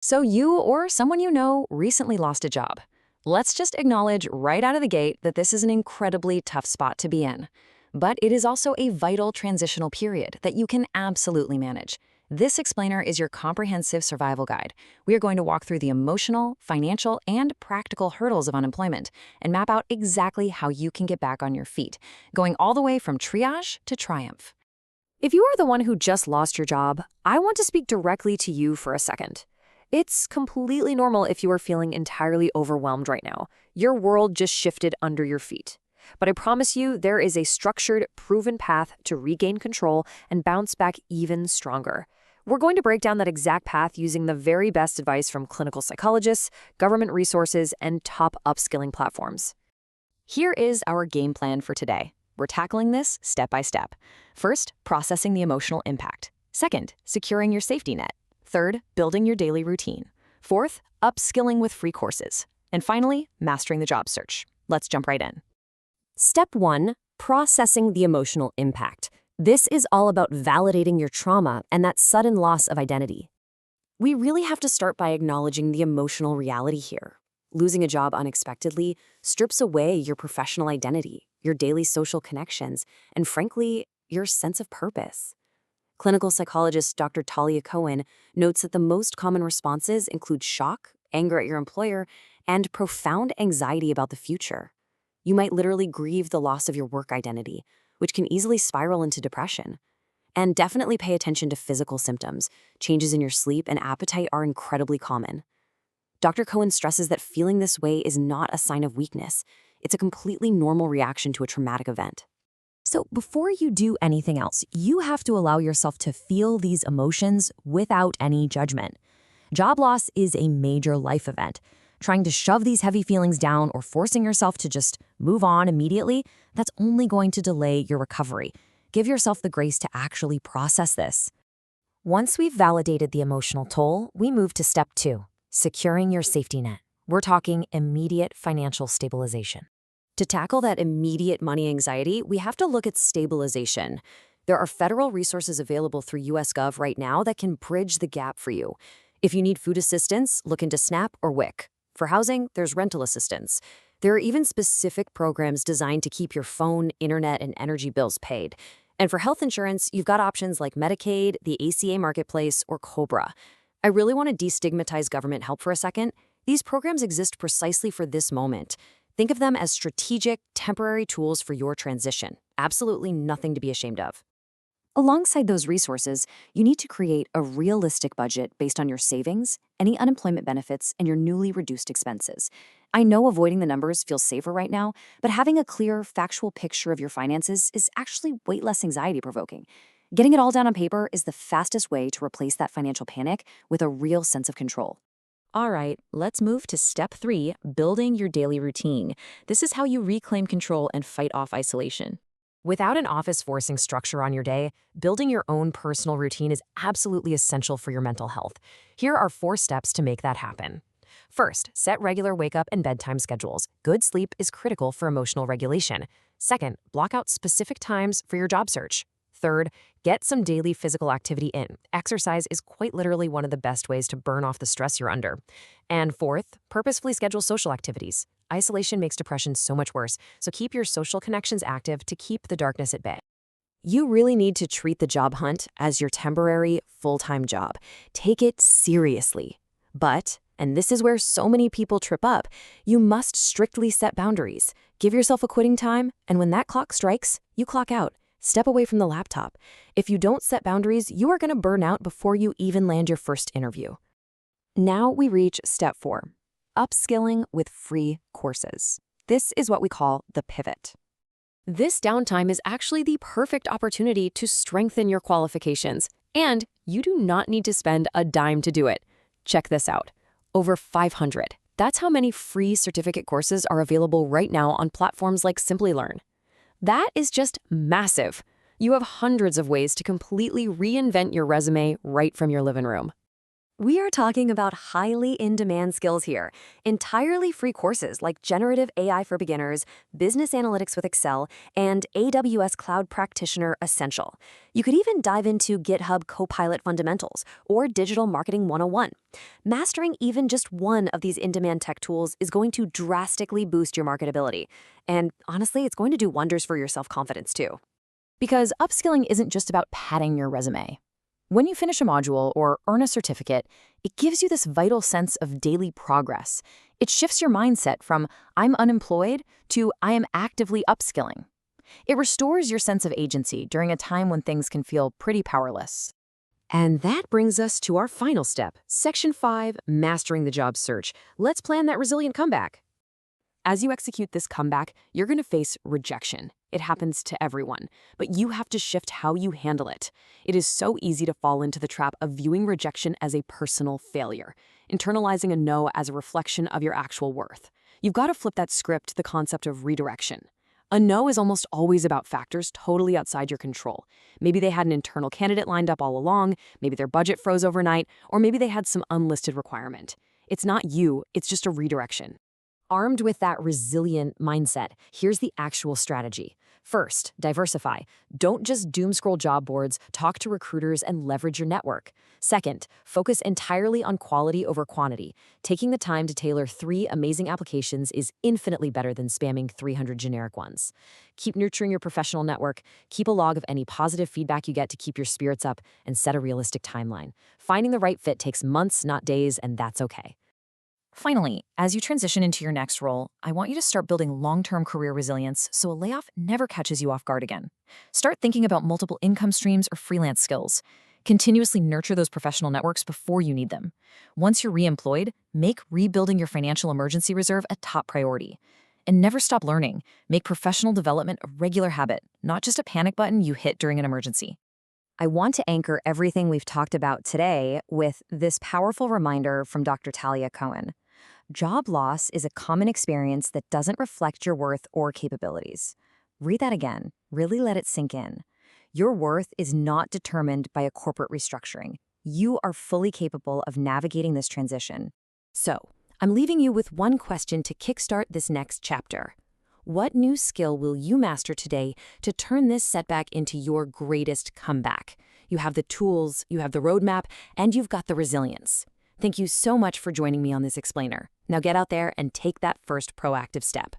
So you or someone you know recently lost a job. Let's just acknowledge right out of the gate that this is an incredibly tough spot to be in. But it is also a vital transitional period that you can absolutely manage. This explainer is your comprehensive survival guide. We are going to walk through the emotional, financial, and practical hurdles of unemployment and map out exactly how you can get back on your feet, going all the way from triage to triumph. If you are the one who just lost your job, I want to speak directly to you for a second. It's completely normal if you are feeling entirely overwhelmed right now. Your world just shifted under your feet. But I promise you, there is a structured, proven path to regain control and bounce back even stronger. We're going to break down that exact path using the very best advice from clinical psychologists, government resources, and top upskilling platforms. Here is our game plan for today. We're tackling this step by step. First, processing the emotional impact. Second, securing your safety net. Third, building your daily routine. Fourth, upskilling with free courses. And finally, mastering the job search. Let's jump right in. Step 1. Processing the emotional impact. This is all about validating your trauma and that sudden loss of identity. We really have to start by acknowledging the emotional reality here. Losing a job unexpectedly strips away your professional identity, your daily social connections, and frankly, your sense of purpose. Clinical psychologist Dr. Talia Cohen notes that the most common responses include shock, anger at your employer, and profound anxiety about the future. You might literally grieve the loss of your work identity, which can easily spiral into depression. And definitely pay attention to physical symptoms. Changes in your sleep and appetite are incredibly common. Dr. Cohen stresses that feeling this way is not a sign of weakness. It's a completely normal reaction to a traumatic event. So before you do anything else, you have to allow yourself to feel these emotions without any judgment. Job loss is a major life event. Trying to shove these heavy feelings down or forcing yourself to just move on immediately, that's only going to delay your recovery. Give yourself the grace to actually process this. Once we've validated the emotional toll, we move to step 2, securing your safety net. We're talking immediate financial stabilization. To tackle that immediate money anxiety, we have to look at stabilization. There are federal resources available through US Gov right now that can bridge the gap for you. If you need food assistance, look into SNAP or WIC. For housing, there's rental assistance. There are even specific programs designed to keep your phone, internet, and energy bills paid. And for health insurance, you've got options like Medicaid, the ACA Marketplace, or COBRA. I really want to destigmatize government help for a second. These programs exist precisely for this moment. Think of them as strategic, temporary tools for your transition. Absolutely nothing to be ashamed of. Alongside those resources, you need to create a realistic budget based on your savings, any unemployment benefits, and your newly reduced expenses. I know avoiding the numbers feels safer right now, but having a clear, factual picture of your finances is actually way less anxiety-provoking. Getting it all down on paper is the fastest way to replace that financial panic with a real sense of control. All right, let's move to step 3, building your daily routine. This is how you reclaim control and fight off isolation. Without an office-forcing structure on your day, building your own personal routine is absolutely essential for your mental health. Here are 4 steps to make that happen. First, set regular wake-up and bedtime schedules. Good sleep is critical for emotional regulation. Second, block out specific times for your job search. Third, get some daily physical activity in. Exercise is quite literally one of the best ways to burn off the stress you're under. And fourth, purposefully schedule social activities. Isolation makes depression so much worse, so keep your social connections active to keep the darkness at bay. You really need to treat the job hunt as your temporary, full-time job. Take it seriously. But, and this is where so many people trip up, you must strictly set boundaries. Give yourself a quitting time, and when that clock strikes, you clock out. Step away from the laptop. If you don't set boundaries, you are going to burn out before you even land your first interview. Now we reach step 4. Upskilling with free courses. This is what we call the pivot. This downtime is actually the perfect opportunity to strengthen your qualifications, and you do not need to spend a dime to do it. Check this out. Over 500. That's how many free certificate courses are available right now on platforms like Simplilearn. That is just massive. You have hundreds of ways to completely reinvent your resume right from your living room. We are talking about highly in-demand skills here. Entirely free courses like Generative AI for Beginners, Business Analytics with Excel, and AWS Cloud Practitioner Essential. You could even dive into GitHub Copilot Fundamentals or Digital Marketing 101. Mastering even just one of these in-demand tech tools is going to drastically boost your marketability. And honestly, it's going to do wonders for your self-confidence too. Because upskilling isn't just about padding your resume. When you finish a module or earn a certificate, it gives you this vital sense of daily progress. It shifts your mindset from "I'm unemployed" to "I am actively upskilling." It restores your sense of agency during a time when things can feel pretty powerless. And that brings us to our final step, Section 5, Mastering the Job Search. Let's plan that resilient comeback. As you execute this comeback, you're going to face rejection. It happens to everyone, but you have to shift how you handle it. It is so easy to fall into the trap of viewing rejection as a personal failure, internalizing a no as a reflection of your actual worth. You've got to flip that script to the concept of redirection. A no is almost always about factors totally outside your control. Maybe they had an internal candidate lined up all along, maybe their budget froze overnight, or maybe they had some unlisted requirement. It's not you, it's just a redirection. Armed with that resilient mindset, here's the actual strategy. First, diversify. Don't just doom scroll job boards, talk to recruiters and leverage your network. Second, focus entirely on quality over quantity. Taking the time to tailor 3 amazing applications is infinitely better than spamming 300 generic ones. Keep nurturing your professional network, keep a log of any positive feedback you get to keep your spirits up, and set a realistic timeline. Finding the right fit takes months, not days, and that's okay. Finally, as you transition into your next role, I want you to start building long-term career resilience so a layoff never catches you off guard again. Start thinking about multiple income streams or freelance skills. Continuously nurture those professional networks before you need them. Once you're re-employed, make rebuilding your financial emergency reserve a top priority. And never stop learning. Make professional development a regular habit, not just a panic button you hit during an emergency. I want to anchor everything we've talked about today with this powerful reminder from Dr. Talia Cohen. Job loss is a common experience that doesn't reflect your worth or capabilities. Read that again. Really let it sink in. Your worth is not determined by a corporate restructuring. You are fully capable of navigating this transition. So, I'm leaving you with one question to kickstart this next chapter. What new skill will you master today to turn this setback into your greatest comeback? You have the tools, you have the roadmap, and you've got the resilience. Thank you so much for joining me on this explainer. Now get out there and take that first proactive step.